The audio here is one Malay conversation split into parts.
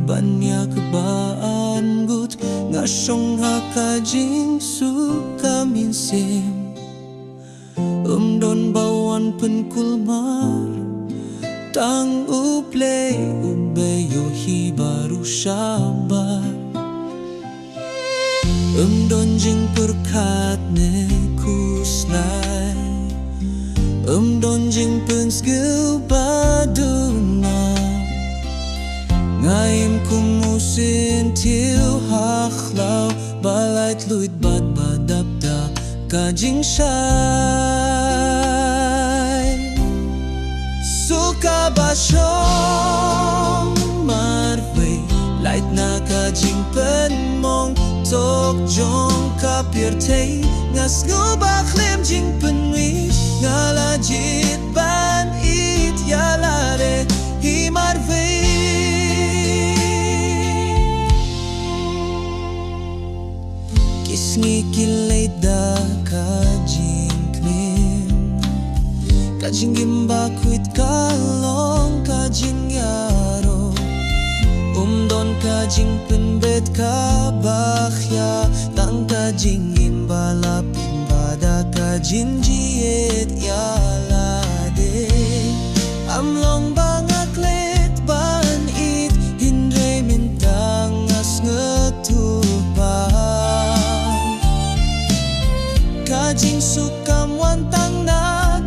banyak ba arngut nga shong ka jingsuk kaminsim don bawan penkulmar tang U Blei yo hi baru shaphang don jing perkat ne kuslai don jing jingieit ngaim kumusin til hakhlau balait luit bat badapda ka jingshai suka ba shong marwei lait na ka jingpen mong tok jong ka pirtei ngas ngubah khlem jingpen wi ngala jit ban it ya lade hi marwei kisngi kilay da ka jingklem ka jingimbha kuit kalong ka jingyaro don ka jingpenbet ka bakhya tang ka jingimbha lapin bada ka jingieit ya lade amlong bangaklet ban it hindre mintang as ngetupa ka jingsuk kam wantang na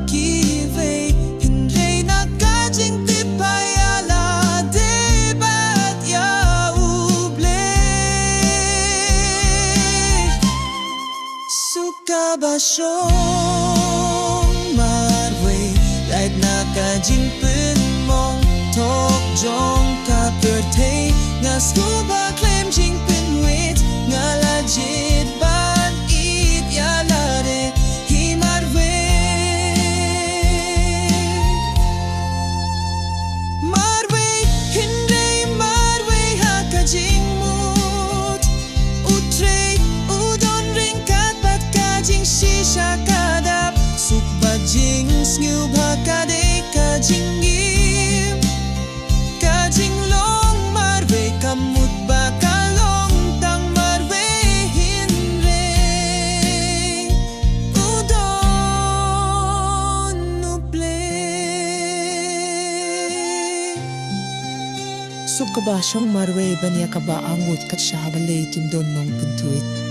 kive hindre na ka jingtipha ya lade bat ya U Blei suka ba shong marwei lait na ka jingpen mong tok jong ka pertei ngas ngubah khlem jingpen wit ngala jit ban it ya lade hi marwei hindre marwei ha ka jingmut utrei udon ryngkat bat ka jingshisha kadap suk bat jingsngewbha kade ka jingieit ka jinglong marwei kamut ba kalong tang marwei hindre udon U Blei Suka ba shong marwei banyak ba arngut kat shabalay tundon nong pynthud